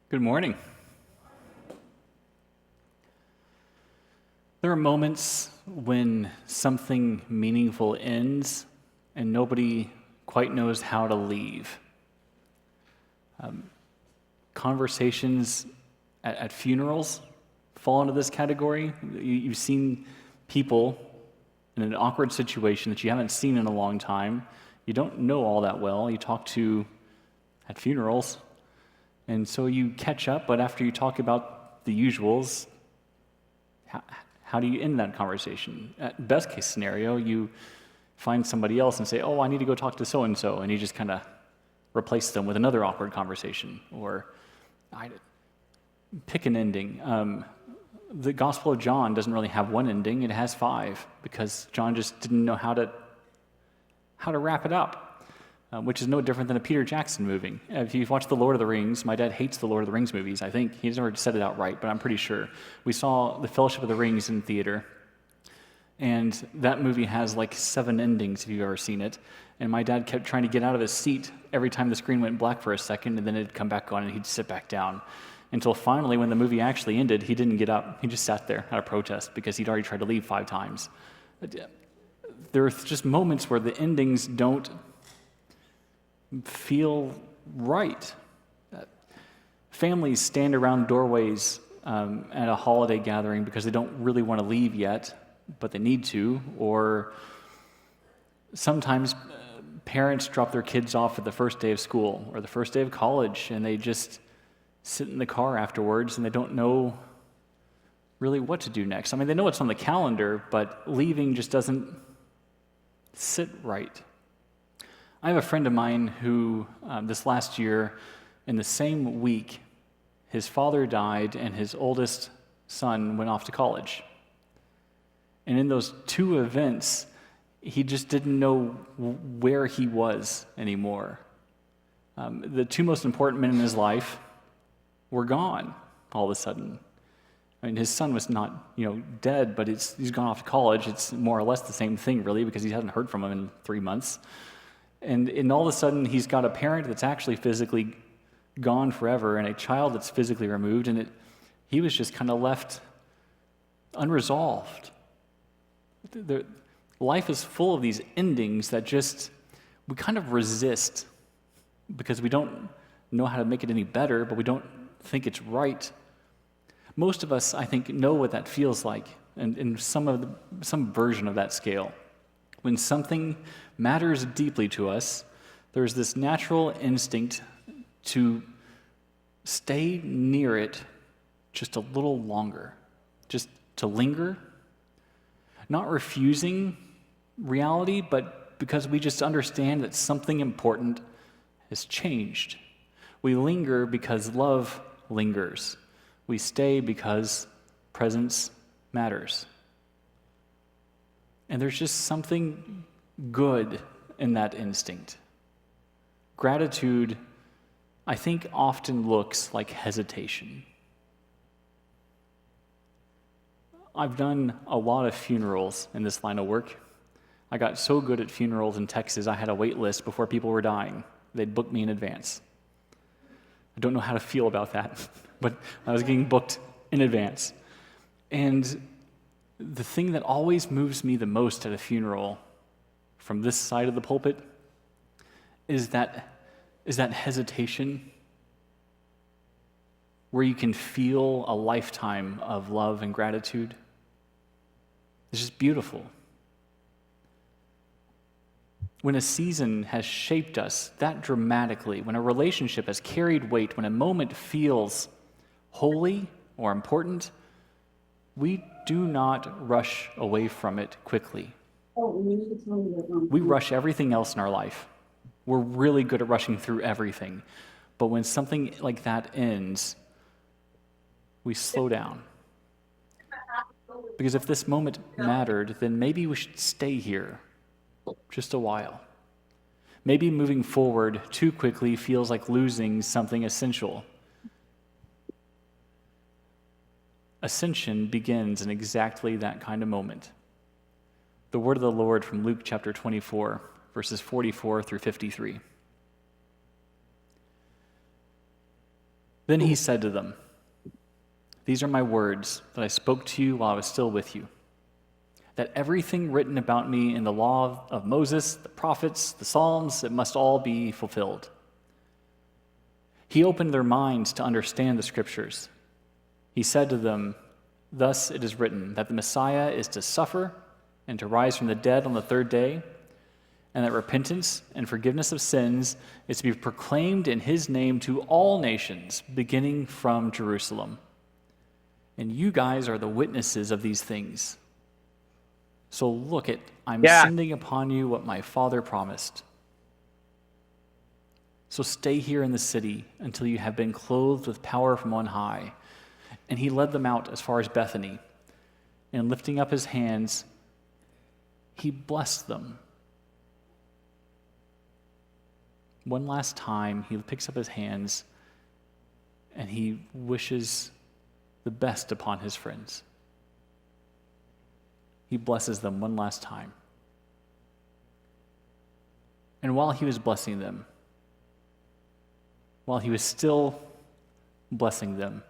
Good morning. There are moments when something meaningful ends and nobody quite knows how to leave. Conversations at funerals fall into this category. You've seen people in an awkward situation that you haven't seen in a long time. You don't know all that well. You talk to at funerals. And so you catch up, but after you talk about the usuals, how do you end that conversation? At best case scenario, you find somebody else and say, oh, I need to go talk to so-and-so, and you just kind of replace them with another awkward conversation, or pick an ending. The Gospel of John doesn't really have one ending, it has 5, because John just didn't know how to wrap it up. Which is no different than a Peter Jackson movie. If you've watched The Lord of the Rings, my dad hates the Lord of the Rings movies, I think. He's never said it outright, but I'm pretty sure. We saw The Fellowship of the Rings in theater, and that movie has like 7 endings, if you've ever seen it. And my dad kept trying to get out of his seat every time the screen went black for a second, and then it'd come back on, and he'd sit back down. Until finally, when the movie actually ended, he didn't get up. He just sat there out of protest, because he'd already tried to leave 5 times. There are just moments where the endings don't feel right. Families stand around doorways at a holiday gathering because they don't really want to leave yet, but they need to. Or sometimes parents drop their kids off at the first day of school or the first day of college, and they just sit in the car afterwards and they don't know really what to do next. I mean, they know it's on the calendar, but leaving just doesn't sit right. I have a friend of mine who, this last year, in the same week, his father died and his oldest son went off to college. And in those 2 events, he just didn't know where he was anymore. The 2 most important men in his life were gone all of a sudden. I mean, his son was not, dead, but he's gone off to college. It's more or less the same thing, really, because he hasn't heard from him in 3 months. And all of a sudden, he's got a parent that's actually physically gone forever and a child that's physically removed, and he was just kind of left unresolved. Life is full of these endings that we kind of resist because we don't know how to make it any better, but we don't think it's right. Most of us, I think, know what that feels like in some version of that scale. When something matters deeply to us, there's this natural instinct to stay near it just a little longer, just to linger, not refusing reality, but because we just understand that something important has changed. We linger because love lingers. We stay because presence matters. And there's just something good in that instinct. Gratitude, I think, often looks like hesitation. I've done a lot of funerals in this line of work. I got so good at funerals in Texas, I had a wait list before people were dying. They'd book me in advance. I don't know how to feel about that, but I was getting booked in advance. And the thing that always moves me the most at a funeral from this side of the pulpit is that hesitation where you can feel a lifetime of love and gratitude. It's just beautiful. When a season has shaped us that dramatically, when a relationship has carried weight, when a moment feels holy or important, we do not rush away from it quickly. We rush everything else in our life. We're really good at rushing through everything. But when something like that ends, we slow down. Because if this moment mattered, then maybe we should stay here just a while. Maybe moving forward too quickly feels like losing something essential. Ascension begins in exactly that kind of moment. The word of the Lord from Luke chapter 24, verses 44 through 53. Then he said to them, "These are my words that I spoke to you while I was still with you, that everything written about me in the law of Moses, the prophets, the Psalms, it must all be fulfilled." He opened their minds to understand the Scriptures. He said to them, "Thus it is written, that the Messiah is to suffer and to rise from the dead on the third day, and that repentance and forgiveness of sins is to be proclaimed in his name to all nations, beginning from Jerusalem. And you guys are the witnesses of these things. So look it, I'm sending upon you what my Father promised. So stay here in the city until you have been clothed with power from on high." And he led them out as far as Bethany, and lifting up his hands, he blessed them. One last time, he picks up his hands and he wishes the best upon his friends. He blesses them one last time. And while he was blessing them, while he was still blessing them,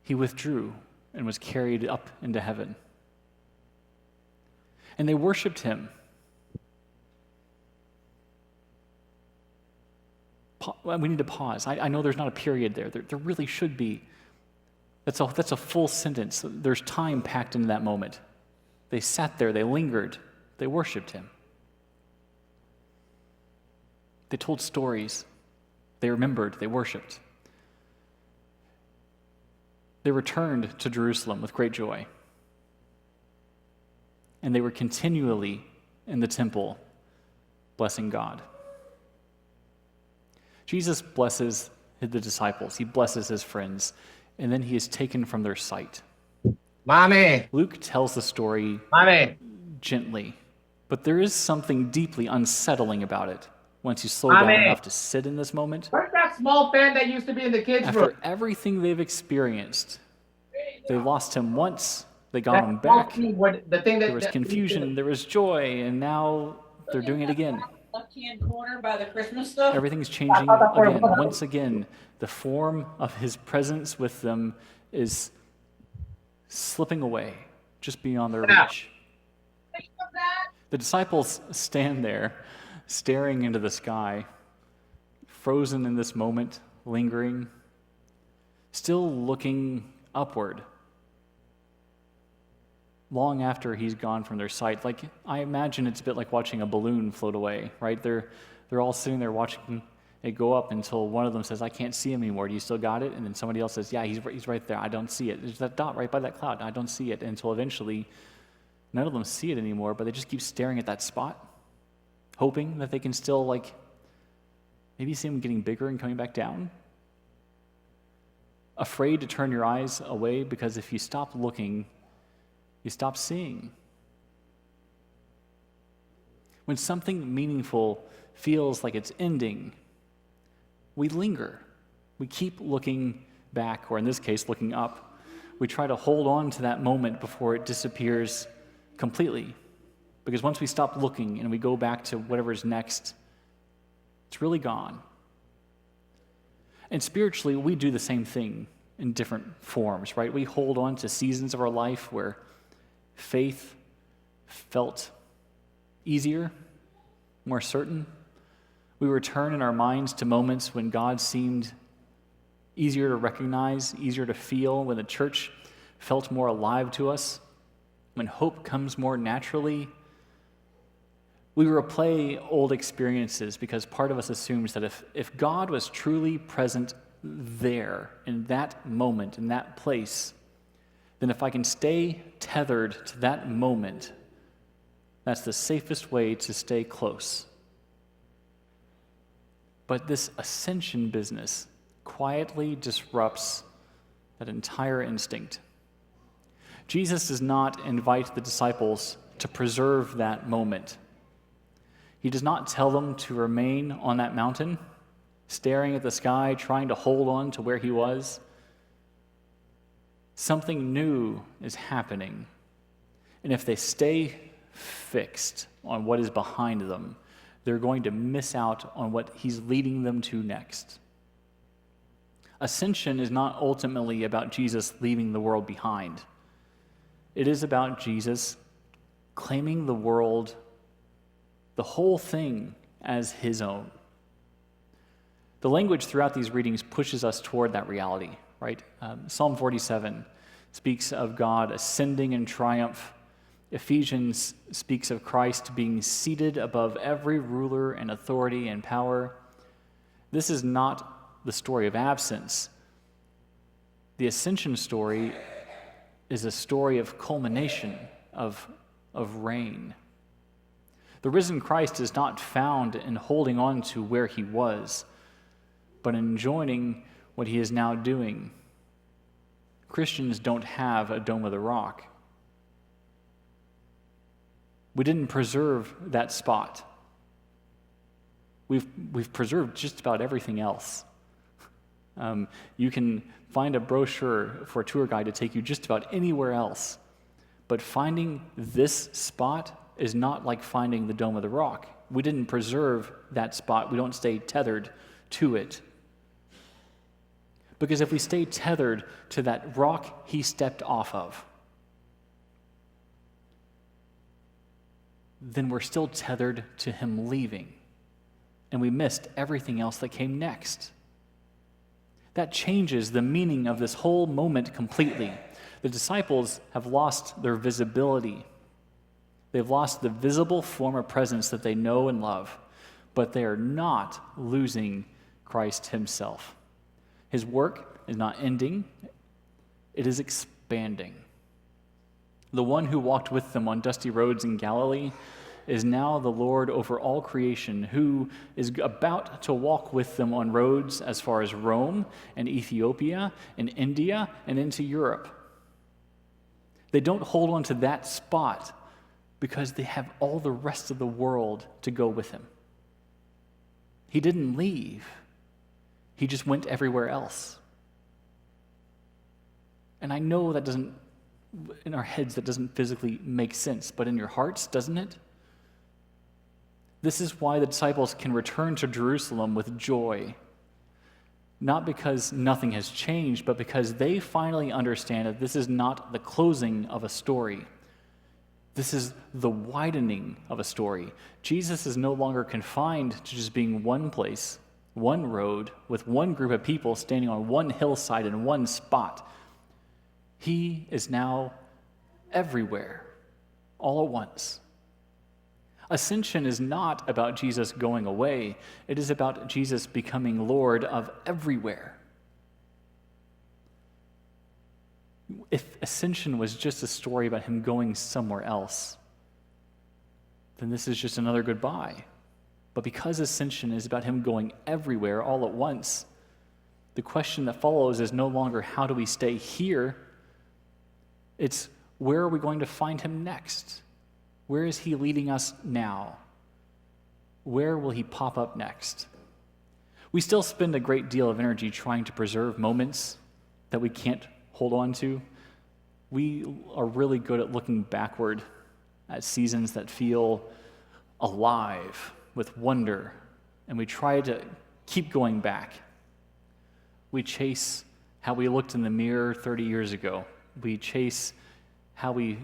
he withdrew and was carried up into heaven. And they worshiped him. We need to pause. I know there's not a period there. There really should be. That's a full sentence. There's time packed into that moment. They sat there, they lingered, they worshiped him. They told stories, they remembered, they worshiped. They returned to Jerusalem with great joy. And they were continually in the temple blessing God. Jesus blesses the disciples. He blesses his friends. And then he is taken from their sight. Mommy! Luke tells the story gently, but there is something deeply unsettling about it once you slow down enough to sit in this moment. Where's that small fan that used to be in the kids' room? After everything they've experienced, they lost him once, they got him back. There was confusion, there was joy, and now they're doing it again. Left-hand corner by the Christmas stuff. Everything's changing again. Once again, the form of his presence with them is slipping away, just beyond their reach. The disciples stand there, staring into the sky, frozen in this moment, lingering, still looking upward, long after he's gone from their sight. Like, I imagine it's a bit like watching a balloon float away, right? They're all sitting there watching it go up until one of them says, "I can't see him anymore. Do you still got it?" And then somebody else says, "Yeah, he's right there. I don't see it. There's that dot right by that cloud. I don't see it." Until eventually, none of them see it anymore, but they just keep staring at that spot, hoping that they can still, maybe see him getting bigger and coming back down. Afraid to turn your eyes away, because if you stop looking, you stop seeing. When something meaningful feels like it's ending, we linger. We keep looking back, or in this case, looking up. We try to hold on to that moment before it disappears completely. Because once we stop looking and we go back to whatever's next, it's really gone. And spiritually, we do the same thing in different forms, right? We hold on to seasons of our life where faith felt easier, more certain. We return in our minds to moments when God seemed easier to recognize, easier to feel, when the church felt more alive to us, when hope comes more naturally. We replay old experiences because part of us assumes that if God was truly present there, in that moment, in that place, then if I can stay tethered to that moment, that's the safest way to stay close. But this ascension business quietly disrupts that entire instinct. Jesus does not invite the disciples to preserve that moment. He does not tell them to remain on that mountain, staring at the sky, trying to hold on to where he was. Something new is happening. And if they stay fixed on what is behind them, they're going to miss out on what he's leading them to next. Ascension is not ultimately about Jesus leaving the world behind. It is about Jesus claiming the world, the whole thing, as his own. The language throughout these readings pushes us toward that reality, right? Psalm 47 speaks of God ascending in triumph. Ephesians speaks of Christ being seated above every ruler and authority and power. This is not the story of absence. The ascension story is a story of culmination, of reign. The risen Christ is not found in holding on to where he was, but in joining what he is now doing. Christians don't have a Dome of the Rock. We didn't preserve that spot. We've preserved just about everything else. You can find a brochure for a tour guide to take you just about anywhere else. But finding this spot is not like finding the Dome of the Rock. We didn't preserve that spot. We don't stay tethered to it. Because if we stay tethered to that rock he stepped off of, then we're still tethered to him leaving. And we missed everything else that came next. That changes the meaning of this whole moment completely. The disciples have lost their visibility. They've lost the visible form of presence that they know and love, but they are not losing Christ himself. His work is not ending, it is expanding. The one who walked with them on dusty roads in Galilee is now the Lord over all creation, who is about to walk with them on roads as far as Rome and Ethiopia and India and into Europe. They don't hold on to that spot because they have all the rest of the world to go with him. He didn't leave. He just went everywhere else. And I know that doesn't, in our heads, that doesn't physically make sense, but in your hearts, doesn't it? This is why the disciples can return to Jerusalem with joy. Not because nothing has changed, but because they finally understand that this is not the closing of a story. This is the widening of a story. Jesus is no longer confined to just being one place, one road, with one group of people standing on one hillside in one spot. He is now everywhere, all at once. Ascension is not about Jesus going away. It is about Jesus becoming Lord of everywhere. If ascension was just a story about him going somewhere else, then this is just another goodbye. But because ascension is about him going everywhere all at once, the question that follows is no longer how do we stay here? It's where are we going to find him next? Where is he leading us now? Where will he pop up next? We still spend a great deal of energy trying to preserve moments that we can't hold on to. We are really good at looking backward at seasons that feel alive with wonder, and we try to keep going back. We chase how we looked in the mirror 30 years ago. We chase how we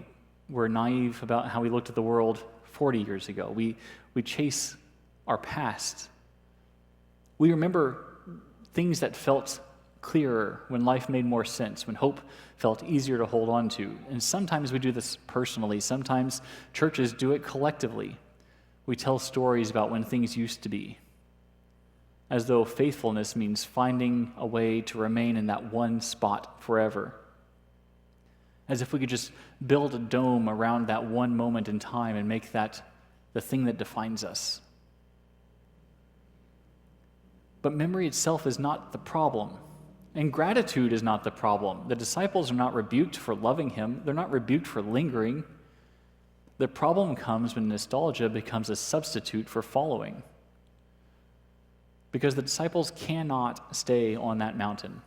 were naive about how we looked at the world 40 years ago. We chase our past. We remember things that felt clearer, when life made more sense, when hope felt easier to hold on to. And sometimes we do this personally. Sometimes churches do it collectively. We tell stories about when things used to be, as though faithfulness means finding a way to remain in that one spot forever. As if we could just build a dome around that one moment in time and make that the thing that defines us. But memory itself is not the problem. And gratitude is not the problem. The disciples are not rebuked for loving him. They're not rebuked for lingering. The problem comes when nostalgia becomes a substitute for following. Because the disciples cannot stay on that mountain.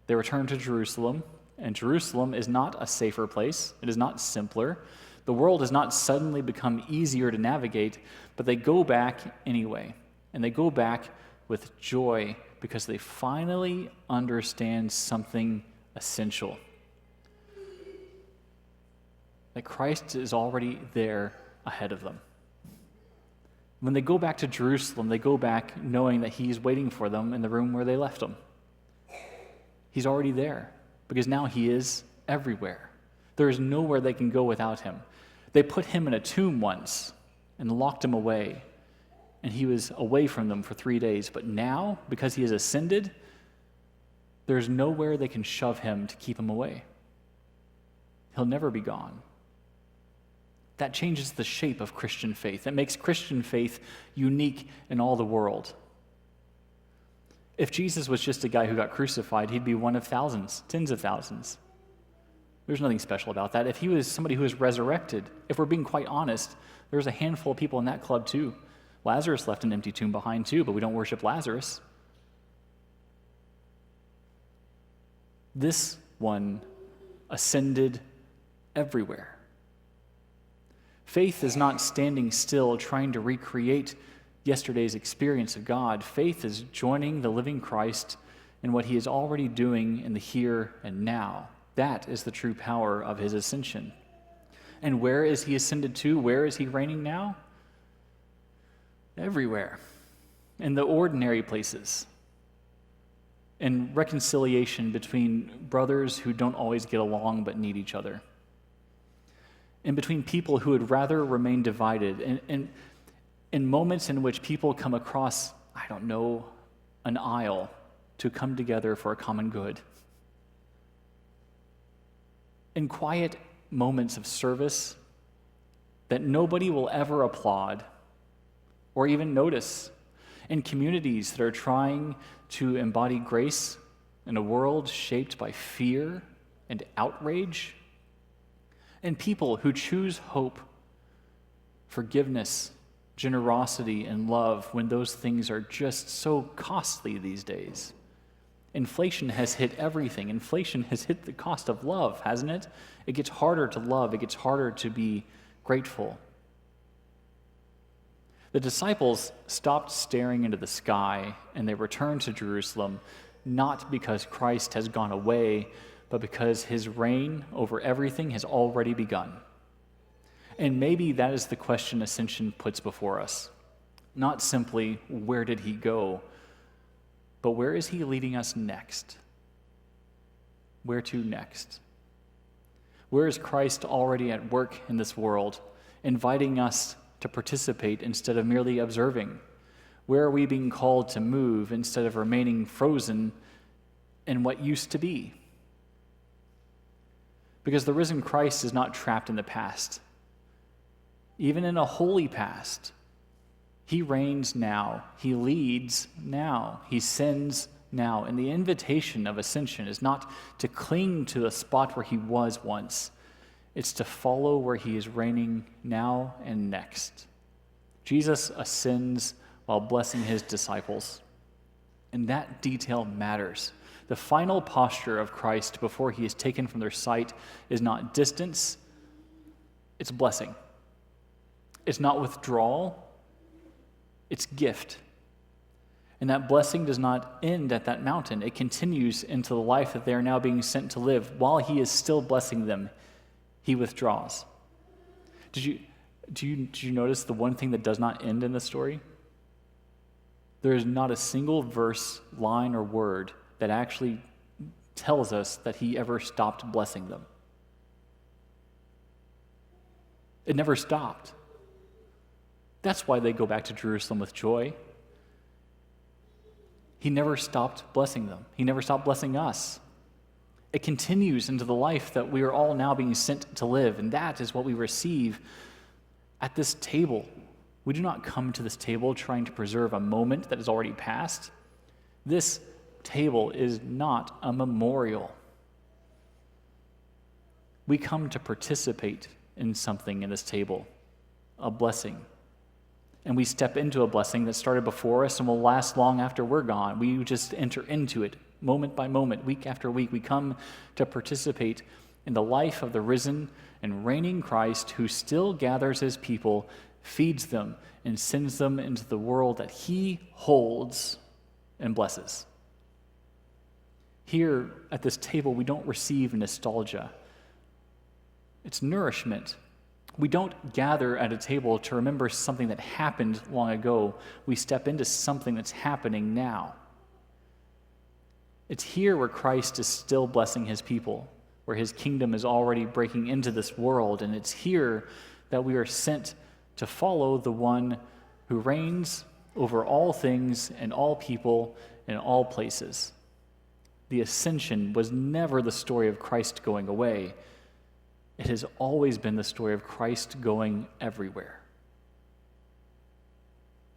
They return to Jerusalem, and Jerusalem is not a safer place. It is not simpler. The world has not suddenly become easier to navigate, but they go back anyway. And they go back with joy because they finally understand something essential. That Christ is already there ahead of them. When they go back to Jerusalem, they go back knowing that he's waiting for them in the room where they left him. He's already there because now he is everywhere. There is nowhere they can go without him. They put him in a tomb once and locked him away, and he was away from them for 3 days. But now, because he has ascended, there's nowhere they can shove him to keep him away. He'll never be gone. That changes the shape of Christian faith. It makes Christian faith unique in all the world. If Jesus was just a guy who got crucified, he'd be one of thousands, tens of thousands. There's nothing special about that. If he was somebody who was resurrected, if we're being quite honest, there's a handful of people in that club too. Lazarus left an empty tomb behind too, but we don't worship Lazarus. This one ascended everywhere. Faith is not standing still trying to recreate yesterday's experience of God. Faith is joining the living Christ in what he is already doing in the here and now. That is the true power of his ascension. And where is he ascended to? Where is he reigning now? Everywhere. In the ordinary places. In reconciliation between brothers who don't always get along but need each other. In between people who would rather remain divided. In moments in which people come across, an aisle to come together for a common good. In quiet moments of service that nobody will ever applaud or even notice. In communities that are trying to embody grace in a world shaped by fear and outrage. And people who choose hope, forgiveness, generosity, and love when those things are just so costly these days. Inflation has hit everything. Inflation has hit the cost of love, hasn't it? It gets harder to love. It gets harder to be grateful. The disciples stopped staring into the sky and they returned to Jerusalem, not because Christ has gone away, but because his reign over everything has already begun. And maybe that is the question Ascension puts before us. Not simply, where did he go? But where is he leading us next? Where to next? Where is Christ already at work in this world, inviting us to participate instead of merely observing? Where are we being called to move instead of remaining frozen in what used to be? Because the risen Christ is not trapped in the past. Even in a holy past, he reigns now. He leads now. He sends now. And the invitation of ascension is not to cling to the spot where he was once. It's to follow where he is reigning now and next. Jesus ascends while blessing his disciples. And that detail matters. The final posture of Christ before he is taken from their sight is not distance, it's blessing. It's not withdrawal, it's gift. And that blessing does not end at that mountain. It continues into the life that they are now being sent to live. While he is still blessing them, he withdraws. Did you notice the one thing that does not end in the story? There is not a single verse, line, or word that actually tells us that he ever stopped blessing them. It never stopped. That's why they go back to Jerusalem with joy. He never stopped blessing them. He never stopped blessing us. It continues into the life that we are all now being sent to live, and that is what we receive at this table. We do not come to this table trying to preserve a moment that is already past. This table is not a memorial. We come to participate in something in this table, a blessing. And we step into a blessing that started before us and will last long after we're gone. We just enter into it moment by moment, week after week. We come to participate in the life of the risen and reigning Christ who still gathers his people, feeds them, and sends them into the world that he holds and blesses. Here at this table, we don't receive nostalgia. It's nourishment. We don't gather at a table to remember something that happened long ago. We step into something that's happening now. It's here where Christ is still blessing his people, where his kingdom is already breaking into this world, and it's here that we are sent to follow the one who reigns over all things and all people in all places. The ascension was never the story of Christ going away. It has always been the story of Christ going everywhere.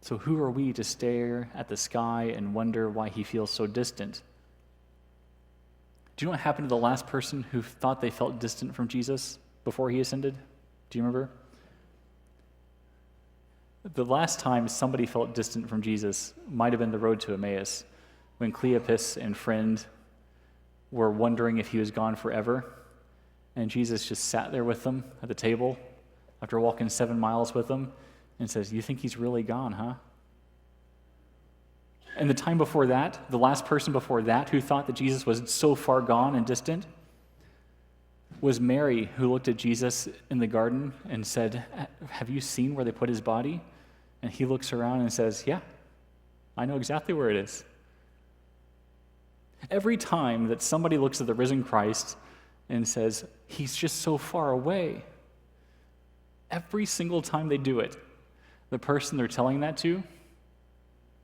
So who are we to stare at the sky and wonder why he feels so distant? Do you know what happened to the last person who thought they felt distant from Jesus before he ascended? Do you remember? The last time somebody felt distant from Jesus might have been the road to Emmaus, when Cleopas and friend were wondering if he was gone forever, and Jesus just sat there with them at the table after walking 7 miles with them and says, "You think he's really gone, huh?" And the time before that, the last person before that who thought that Jesus was so far gone and distant was Mary, who looked at Jesus in the garden and said, "Have you seen where they put his body?" And he looks around and says, "Yeah, I know exactly where it is." Every time that somebody looks at the risen Christ and says, "He's just so far away," every single time they do it, the person they're telling that to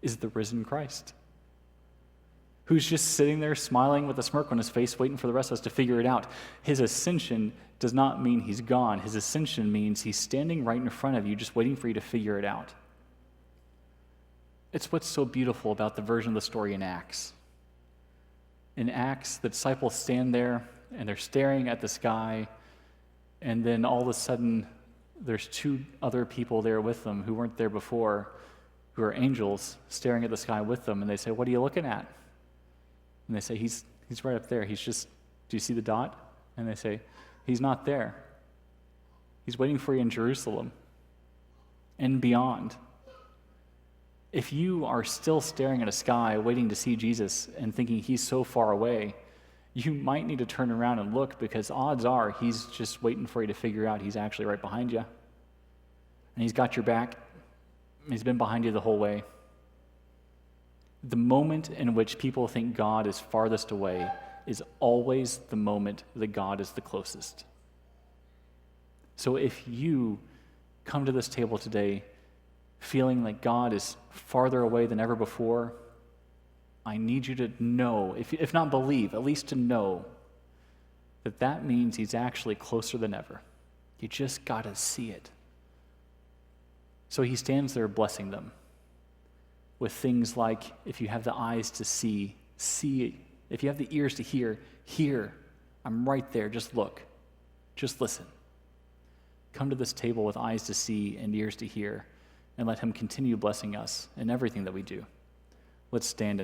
is the risen Christ, who's just sitting there smiling with a smirk on his face, waiting for the rest of us to figure it out. His ascension does not mean he's gone. His ascension means he's standing right in front of you, just waiting for you to figure it out. It's what's so beautiful about the version of the story in Acts. In Acts, the disciples stand there, and they're staring at the sky, and then all of a sudden, there's 2 other people there with them who weren't there before, who are angels staring at the sky with them, and they say, "What are you looking at?" And they say, he's right up there. He's just, do you see the dot? And they say, "He's not there. He's waiting for you in Jerusalem and beyond." If you are still staring at a sky, waiting to see Jesus and thinking he's so far away, you might need to turn around and look, because odds are he's just waiting for you to figure out he's actually right behind you. And he's got your back. He's been behind you the whole way. The moment in which people think God is farthest away is always the moment that God is the closest. So if you come to this table today feeling like God is farther away than ever before, I need you to know, if not believe, at least to know that that means he's actually closer than ever. You just got to see it. So he stands there blessing them with things like, if you have the eyes to see, see. If you have the ears to hear, hear. I'm right there, just look. Just listen. Come to this table with eyes to see and ears to hear, and let him continue blessing us in everything that we do. Let's stand.